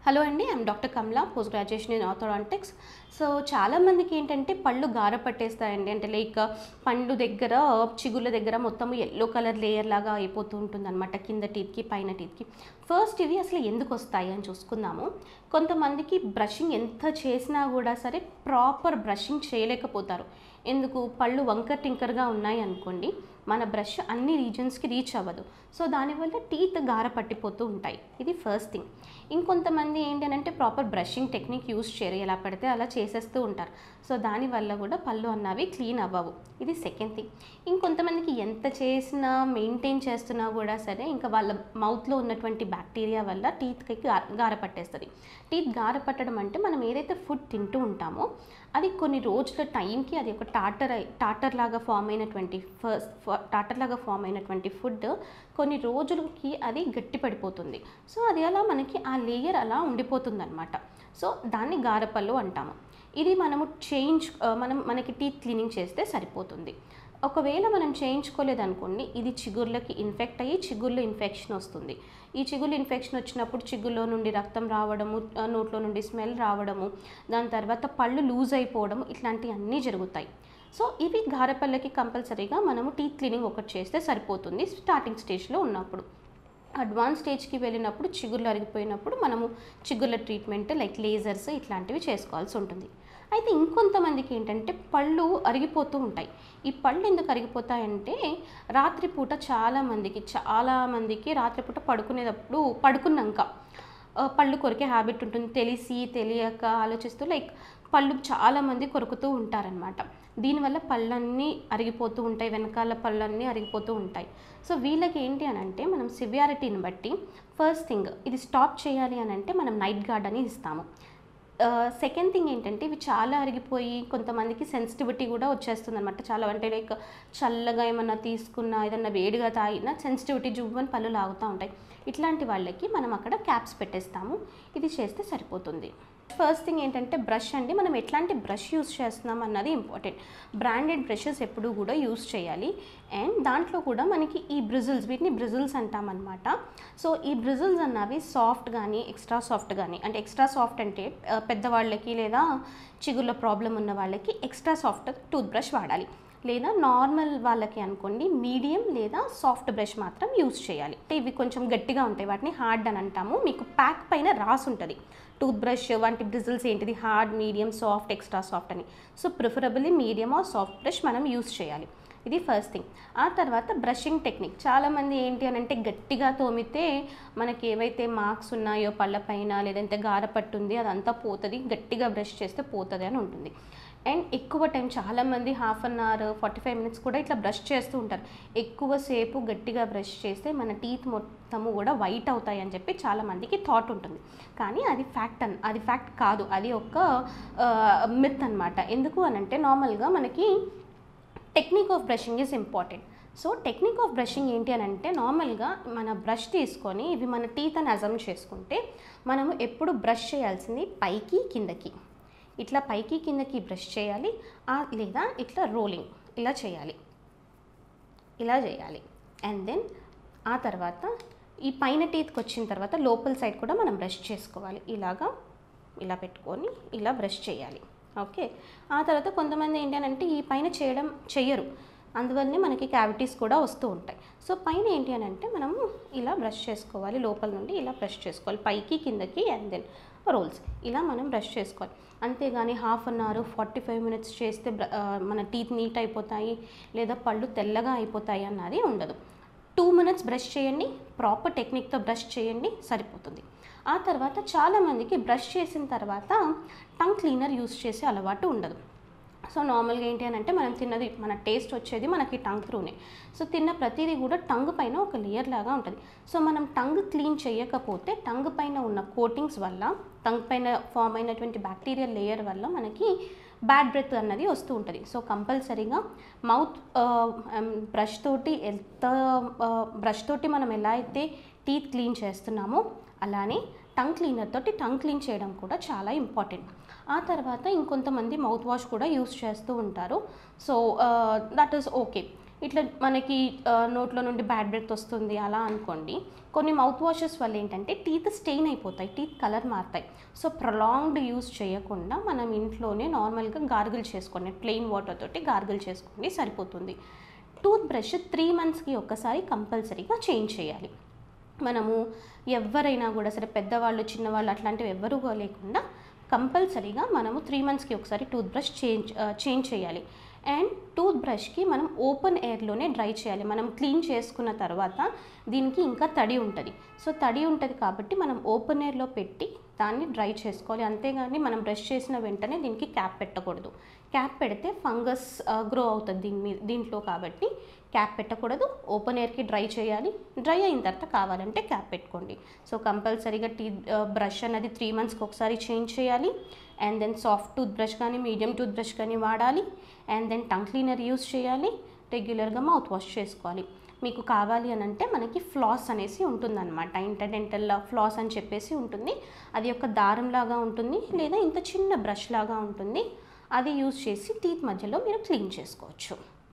Hello అండి, I'm doctor Kamala, post graduation in orthodontics. So చాలామందికి ఏంటంటే పళ్ళు గార పట్టేస్తాయండి. అంటే లైక్ పండు దగ్గర చిగుళ్ళ దగ్గర మొత్తం ఎల్లో కలర్ లేయర్ లాగా అయిపోతూ ఉంటుంది అనమాట, కింద టీత్కి పైన టీత్కి. ఫస్ట్ ఇవి అసలు ఎందుకు వస్తాయి అని చూసుకుందాము. కొంతమందికి బ్రషింగ్ ఎంత చేసినా కూడా సరే ప్రాపర్ బ్రషింగ్ చేయలేకపోతారు. ఎందుకు? పళ్ళు వంకర్ టింకర్గా ఉన్నాయి అనుకోండి, మన బ్రష్ అన్ని రీజన్స్కి రీచ్ అవ్వదు. సో దానివల్ల టీత్ గార పట్టిపోతూ ఉంటాయి. ఇది ఫస్ట్ థింగ్. ఇంకొంతమంది ఏంటంటే ప్రాపర్ బ్రషింగ్ టెక్నిక్ యూస్ చేయరు, ఎలా పడితే అలా చేసేస్తూ ఉంటారు. సో దానివల్ల కూడా పళ్ళు అన్నవి క్లీన్ అవ్వవు. ఇది సెకండ్ థింగ్. ఇంకొంతమందికి ఎంత చేసినా మెయింటైన్ చేస్తున్నా కూడా సరే ఇంకా వాళ్ళ మౌత్లో ఉన్నటువంటి బ్యాక్టీరియా వల్ల టీత్కి గార పట్టేస్తుంది. టీత్ గార పట్టడం అంటే మనం ఏదైతే ఫుడ్ తింటూ ఉంటామో అది కొన్ని రోజుల టైంకి అది ఒక టాటర్ లాగా ఫామ్ అయినటువంటి ఫుడ్ కొన్ని రోజులకి అది గట్టి పడిపోతుంది. సో అది అలా మనకి ఆ లేయర్ అలా ఉండిపోతుంది అనమాట. సో దాన్ని గారపళ్ళు అంటాము. ఇది మనకి టీత్ క్లీనింగ్ చేస్తే సరిపోతుంది. ఒకవేళ మనం చేయించుకోలేదనుకోండి, ఇది చిగుర్లకి ఇన్ఫెక్ట్ అయ్యి చిగుర్లో ఇన్ఫెక్షన్ వస్తుంది. ఈ చిగుర్లు ఇన్ఫెక్షన్ వచ్చినప్పుడు చిగుర్లో నుండి రక్తం రావడము, నోట్లో నుండి స్మెల్ రావడము, దాని తర్వాత పళ్ళు లూజ్ అయిపోవడము, ఇట్లాంటివన్నీ జరుగుతాయి. సో ఇవి గారపళ్ళకి కంపల్సరీగా మనము టీత్ క్లీనింగ్ ఒకటి చేస్తే సరిపోతుంది స్టార్టింగ్ స్టేజ్లో ఉన్నప్పుడు. అడ్వాన్స్ స్టేజ్కి వెళ్ళినప్పుడు చిగుర్లు అరిగిపోయినప్పుడు మనము చిగుర్ల ట్రీట్మెంట్ లైక్ లేజర్స్ ఇట్లాంటివి చేసుకోవాల్సి ఉంటుంది. అయితే ఇంకొంతమందికి ఏంటంటే పళ్ళు అరిగిపోతూ ఉంటాయి. ఈ పళ్ళు ఎందుకు అరిగిపోతాయంటే రాత్రిపూట చాలామందికి రాత్రిపూట పడుకున్నాక పళ్ళు కొరికే హ్యాబిట్ ఉంటుంది. తెలియక ఆలోచిస్తూ లైక్ పళ్ళు చాలామంది కొరుకుతూ ఉంటారనమాట. దీనివల్ల పళ్ళన్నీ అరిగిపోతూ ఉంటాయి, వెనకాల పళ్ళన్నీ అరిగిపోతూ ఉంటాయి. సో వీళ్ళకి ఏంటి అని అంటే మనం సివియారిటీని బట్టి ఫస్ట్ థింగ్ ఇది స్టాప్ చేయాలి అని అంటే మనం నైట్ గార్డ్ అని ఇస్తాము. సెకండ్ థింగ్ ఏంటంటే ఇవి చాలా అరిగిపోయి కొంతమందికి సెన్సిటివిటీ కూడా వచ్చేస్తుంది అనమాట. చాలా అంటే లైక్ చల్లగా ఏమన్నా తీసుకున్నా, ఏదన్నా వేడిగా తాగినా సెన్సిటివిటీ జువ్వని పళ్ళు లాగుతూ ఉంటాయి. ఇట్లాంటి వాళ్ళకి మనం అక్కడ క్యాప్స్ పెట్టేస్తాము. ఇది చేస్తే సరిపోతుంది. ఫస్ట్ థింగ్ ఏంటంటే బ్రష్ అండి. మనం ఎట్లాంటి బ్రష్ యూస్ చేస్తున్నాం అన్నది ఇంపార్టెంట్. బ్రాండెడ్ బ్రషెస్ ఎప్పుడూ కూడా యూస్ చేయాలి. అండ్ దాంట్లో కూడా మనకి ఈ బ్రిజిల్స్, వీటిని బ్రిజిల్స్ అంటామన్నమాట. సో ఈ బ్రిజిల్స్ అన్నవి సాఫ్ట్ కానీ ఎక్స్ట్రా సాఫ్ట్ కానీ, అంటే ఎక్స్ట్రా సాఫ్ట్ అంటే పెద్దవాళ్ళకి లేదా చిగుర్ల ప్రాబ్లం ఉన్న వాళ్ళకి ఎక్స్ట్రా సాఫ్ట్ టూత్ బ్రష్ వాడాలి. లేదా నార్మల్ వాళ్ళకి అనుకోండి మీడియం లేదా సాఫ్ట్ బ్రష్ మాత్రం యూస్ చేయాలి. అంటే ఇవి కొంచెం గట్టిగా ఉంటాయి, వాటిని హార్డ్ అని అంటాము. మీకు ప్యాక్ పైన రాసి ఉంటుంది టూత్ బ్రష్ వంటి బ్రిజిల్స్ ఏంటిది, hard, medium, soft, extra soft అని. So preferably medium or soft brush మనం యూస్ చేయాలి. ఇది ఫస్ట్ థింగ్. ఆ తర్వాత బ్రషింగ్ టెక్నిక్. చాలామంది ఏంటి అని అంటే గట్టిగా తోమితే మనకి ఏవైతే మార్క్స్ ఉన్నాయో పళ్ళపైన లేదంటే గారపట్టుంది అదంతా పోతుంది, గట్టిగా బ్రష్ చేస్తే పోతుంది అని ఉంటుంది. అండ్ ఎక్కువ టైం చాలామంది హాఫ్ అన్ అవర్ 45 మినిట్స్ కూడా ఇట్లా బ్రష్ చేస్తూ ఉంటారు. ఎక్కువసేపు గట్టిగా బ్రష్ చేస్తే మన టీత్ మొత్తము కూడా వైట్ అవుతాయి అని చెప్పి చాలామందికి థాట్ ఉంటుంది. కానీ అది ఫ్యాక్ట్ కాదు, అది ఒక మిత్ అనమాట. ఎందుకు అనంటే నార్మల్గా మనకి technique of brushing is important. So technique of brushing ఏంటి అని అంటే నార్మల్గా మన బ్రష్ తీసుకొని ఇవి మన టీత్ అని అజమ్ చేసుకుంటే మనము ఎప్పుడు బ్రష్ చేయాల్సింది పైకి కిందకి, ఇట్లా పైకి కిందకి బ్రష్ చేయాలి, లేదా ఇట్లా రోలింగ్ ఇలా చేయాలి. అండ్ దెన్ ఆ తర్వాత ఈ పైన టీత్కి వచ్చిన తర్వాత లోపల సైడ్ కూడా మనం బ్రష్ చేసుకోవాలి. ఇలా పెట్టుకొని ఇలా బ్రష్ చేయాలి. ఓకే. ఆ తర్వాత కొంతమంది ఏంటంటే ఈ పైన చెయ్యరు, అందువల్లనే మనకి క్యావిటీస్ కూడా వస్తూ ఉంటాయి. సో పైన ఏంటి అని అంటే మనము ఇలా బ్రష్ చేసుకోవాలి, లోపల నుండి ఇలా బ్రష్ చేసుకోవాలి, పైకి కిందకి అండ్ దెన్ రోల్స్ ఇలా మనం బ్రష్ చేసుకోవాలి. అంతేగాని హాఫ్ అన్ అవర్ 45 మినిట్స్ చేస్తే మన టీత్ నీట్ అయిపోతాయి లేదా పళ్ళు తెల్లగా అయిపోతాయి అన్నది ఉండదు. 2 మినిట్స్ బ్రష్ చేయండి, ప్రాపర్ టెక్నిక్తో బ్రష్ చేయండి, సరిపోతుంది. ఆ తర్వాత చాలామందికి బ్రష్ చేసిన తర్వాత టంగ్ క్లీనర్ యూస్ చేసే అలవాటు ఉండదు. సో నార్మల్గా ఏంటి అని అంటే మనం తిన్నది, మన టేస్ట్ వచ్చేది మనకి టంగ్ త్రూనే. సో తిన్న ప్రతిదీ కూడా టంగ్ పైన ఒక లేయర్ లాగా ఉంటుంది. సో మనం టంగ్ క్లీన్ చేయకపోతే టంగ్ పైన ఉన్న కోటింగ్స్ వల్ల, టంగ్ పైన ఫామ్ అయినటువంటి బ్యాక్టీరియల్ లేయర్ వల్ల మనకి బ్యాడ్ బ్రెత్ అన్నది వస్తూ ఉంటుంది. సో కంపల్సరీగా మౌత్ బ్రష్ తోటి మనం ఎలా అయితే టీత్ క్లీన్ చేస్తున్నామో అలానే టంగ్ క్లీనర్ తోటి టంగ్ క్లీన్ చేయడం కూడా చాలా ఇంపార్టెంట్. ఆ తర్వాత ఇంకొంతమంది మౌత్ వాష్ కూడా యూస్ చేస్తూ ఉంటారు. So that is okay. ఇట్లా మనకి నోట్లో నుండి బ్యాడ్ బ్రెత్ వస్తుంది అలా అనుకోండి. కొన్ని మౌత్ వాషెస్ వల్ల ఏంటంటే టీత్ స్టెయిన్ అయిపోతాయి, టీత్ కలర్ మారుతాయి. సో ప్రొలాంగ్డ్ యూస్ చేయకుండా మనం ఇంట్లోనే నార్మల్గా గార్గిల్ చేసుకోండి, ప్లెయిన్ వాటర్ తోటి గార్గిల్ చేసుకోండి, సరిపోతుంది. టూత్ బ్రష్ 3 మంత్స్కి ఒక్కసారి కంపల్సరీగా చేంజ్ చేయాలి. మనము ఎవరైనా కూడా సరే, పెద్దవాళ్ళు చిన్నవాళ్ళు అట్లాంటివి ఎవ్వరూ లేకుండా కంపల్సరీగా మనము 3 మంత్స్కి ఒకసారి టూత్ బ్రష్ చేంజ్ చేయాలి. అండ్ టూత్ బ్రష్కి మనం ఓపెన్ ఎయిర్లోనే డ్రై చేయాలి. మనం క్లీన్ చేసుకున్న తర్వాత దీనికి ఇంకా తడి ఉంటుంది. సో తడి ఉంటుంది కాబట్టి మనం ఓపెన్ ఎయిర్లో పెట్టి దాన్ని డ్రై చేసుకోవాలి. అంతేగాని మనం బ్రష్ చేసిన వెంటనే దీనికి క్యాప్ పెట్టకూడదు. క్యాప్ పెడితే ఫంగస్ గ్రో అవుతుంది దీంట్లో, కాబట్టి క్యాప్ పెట్టకూడదు. ఓపెన్ ఎయిర్కి డ్రై చేయాలి. డ్రై అయిన తర్వాత కావాలంటే క్యాప్ పెట్టుకోండి. సో కంపల్సరీగా బ్రష్ అనేది 3 మంత్స్కి ఒకసారి చేంజ్ చేయాలి. And then soft toothbrush కానీ మీడియం టూత్ బ్రష్ కానీ వాడాలి. And then tongue cleaner use చేయాలి. రెగ్యులర్గా మౌత్ వాష్ చేసుకోవాలి. మీకు కావాలి అని అంటే మనకి ఫ్లాస్ అనేసి ఉంటుందన్నమాట, ఇంటర్డెంటల్ ఫ్లాస్ అని చెప్పేసి ఉంటుంది. అది ఒక దారంలాగా ఉంటుంది, లేదా ఇంత చిన్న బ్రష్ లాగా ఉంటుంది. అది యూస్ చేసి టీత్ మధ్యలో మీరు క్లీన్ చేసుకోవచ్చు.